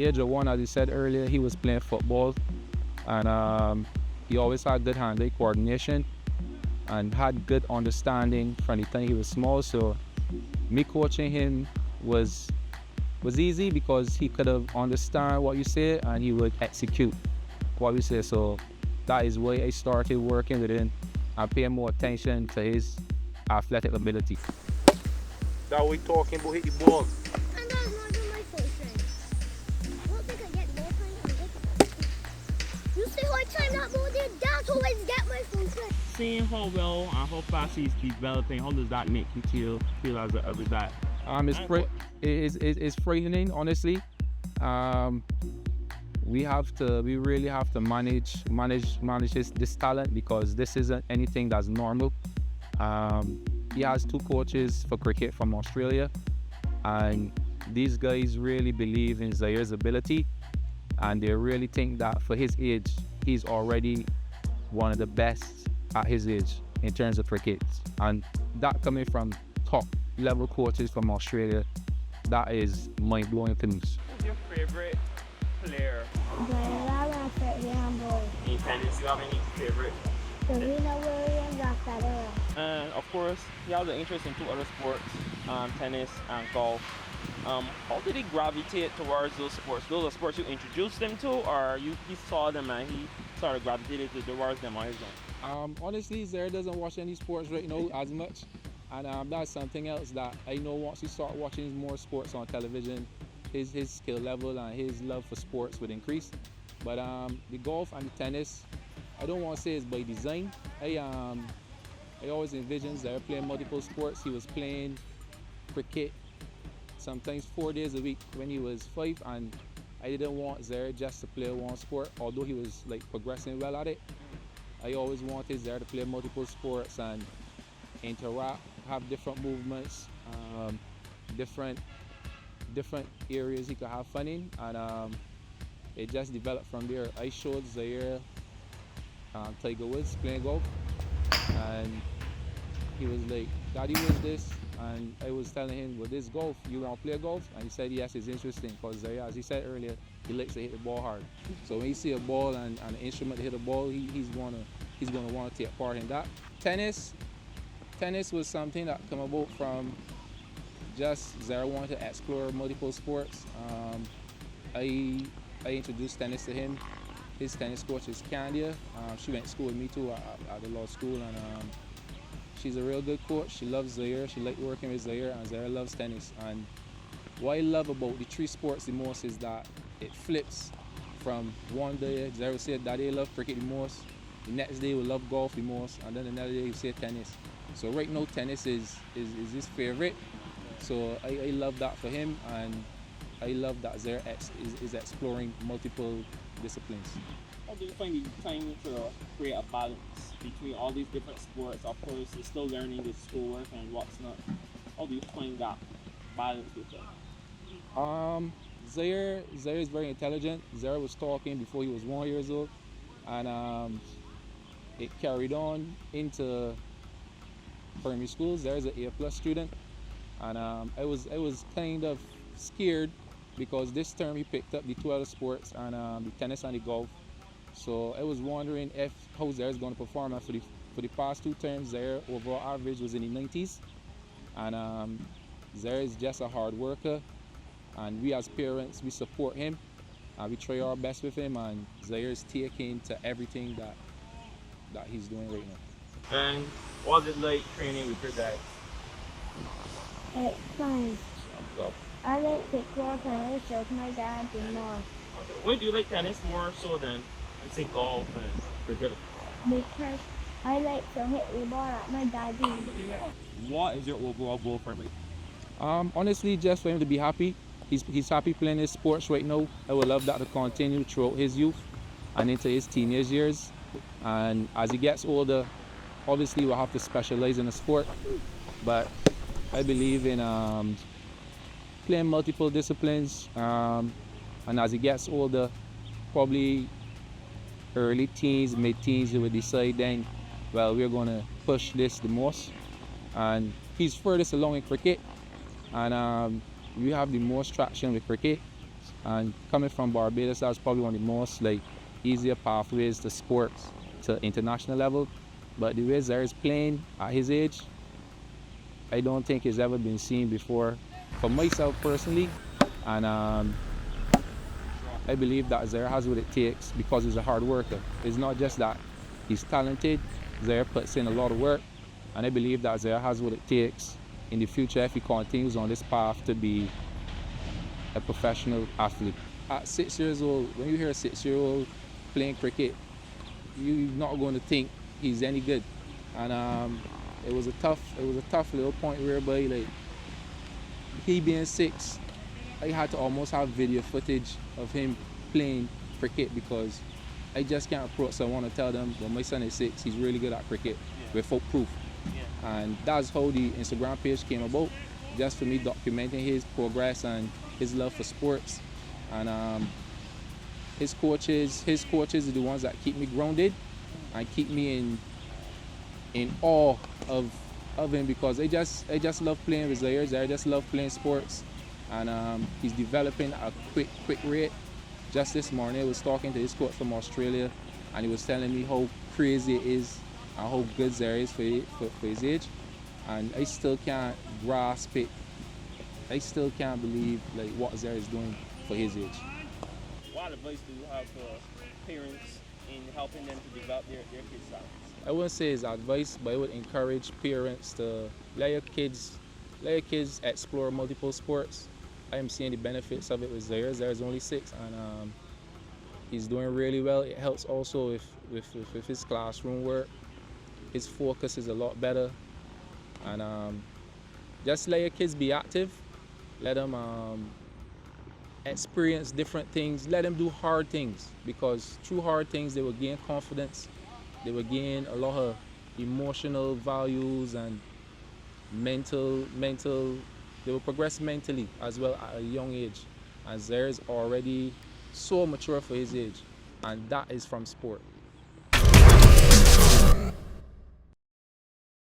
the age of 1, as he said earlier, he was playing football, and he always had good hand-eye coordination and had good understanding from the time he was small. So me coaching him was easy because he could have understand what you say and he would execute what we say. So that is why I started working with him and paying more attention to his athletic ability. That we talking about hit the ball. And that was not even my first friend. I don't think I get more time. You see how I time that ball there? That's how I get my first friend. Seeing how well and how fast he's developing, how does that make you feel as a dad? It's frightening, honestly. We really have to manage this talent because this isn't anything that's normal. He has 2 coaches for cricket from Australia, and these guys really believe in Zaire's ability, and they really think that for his age, he's already one of the best at his age in terms of cricket. And that coming from top level coaches from Australia, that is mind-blowing to me. Who's your favorite player? In tennis, do you have any favorite? And of course, he has an interest in 2 other sports, tennis and golf. How did he gravitate towards those sports? Those are sports you introduced him to, or he saw them and he sort of gravitated towards them on his own? Honestly, Zaire doesn't watch any sports right now as much, and that's something else that I know once he start watching more sports on television, his skill level and his love for sports would increase. But the golf and the tennis, I don't want to say it's by design. I always envisioned Zaire playing multiple sports. He was playing cricket sometimes 4 days a week when he was 5, and I didn't want Zaire just to play one sport, although he was like progressing well at it. I always wanted Zaire to play multiple sports and interact, have different movements, different areas he could have fun in, and it just developed from there. I showed Zaire Tiger Woods playing golf, and he was like, "Daddy, what's this?" And I was telling him, "Well, this golf, you want to play golf?" And he said, "Yes, it's interesting," because Zaire, as he said earlier, he likes to hit the ball hard. So when you see a ball and an instrument to hit a ball, he's gonna want to take part in that. Tennis was something that came about from just Zaire wanting to explore multiple sports. I introduced tennis to him. His tennis coach is Candia. She went to school with me too at the law school, and she's a real good coach. She loves Zaire. She likes working with Zaire, and Zaire loves tennis. And what I love about the 3 sports the most is that it flips from one day. Zaire will say that he loves cricket the most. The next day he will love golf the most, and then another day he'll say tennis. So right now tennis is his favorite. So I love that for him, and I love that Zaire is exploring multiple disciplines. How do you find the time to create a balance between all these different sports? Of course, you're still learning the schoolwork and what's not. How do you find that balance with them? Zaire is very intelligent. Zaire was talking before he was 1 year old, and it carried on into primary school. Zaire's an A+ student, and I was kind of scared because this term he picked up the 2 other sports, and the tennis and the golf. So I was wondering how Zaire is going to perform. And for the past 2 terms, Zaire overall average was in the 90s, and Zaire is just a hard worker, and we as parents, we support him, and we try our best with him, and Zaire is taking to everything that he's doing right now. And what's it like training with your dad? It's fun. I like pickleball tennis with my dad the most. Why do you like tennis more so than, let's say, golf and cricket? Because I like to hit the ball at my daddy. What is your overall goal for him? Honestly, just for him to be happy. He's happy playing his sports right now. I would love that to continue throughout his youth and into his teenage years. And as he gets older, obviously we'll have to specialize in a sport. But I believe in playing multiple disciplines, and as he gets older, probably early teens, mid-teens, he will decide then, well, we're going to push this the most. And he's furthest along in cricket, and we have the most traction with cricket. And coming from Barbados, that's probably one of the most like easier pathways to sports to international level. But the way Zaire is playing at his age, I don't think it's ever been seen before for myself personally. And I believe that Zaire has what it takes because he's a hard worker. It's not just that he's talented, Zaire puts in a lot of work. And I believe that Zaire has what it takes in the future if he continues on this path to be a professional athlete. At 6 years old, when you hear a 6-year-old playing cricket, you're not going to think he's any good. And it was a tough little point whereby like he being 6, I had to almost have video footage of him playing cricket because I just can't approach someone and tell them, well, my son is 6, he's really good at cricket without proof. And that's how the Instagram page came about, just for me documenting his progress and his love for sports. And his coaches are the ones that keep me grounded and keep me in awe of him because I just love playing with Zaire. I just love playing sports, and he's developing at a quick rate. Just this morning I was talking to his coach from Australia, and he was telling me how crazy it is and how good Zaire is for his age. And I still can't grasp it. I still can't believe like what Zaire is doing for his age. What advice do you have for parents in helping them to develop their kids' talents? I wouldn't say it's advice, but I would encourage parents to let your kids explore multiple sports. I am seeing the benefits of it with Zaire. Zaire's only 6, and he's doing really well. It helps also with his classroom work. His focus is a lot better, and just let your kids be active. Let them experience different things. Let them do hard things, because through hard things they will gain confidence. They will gain a lot of emotional values and mental. They will progress mentally as well at a young age. And Zaire is already so mature for his age, and that is from sport.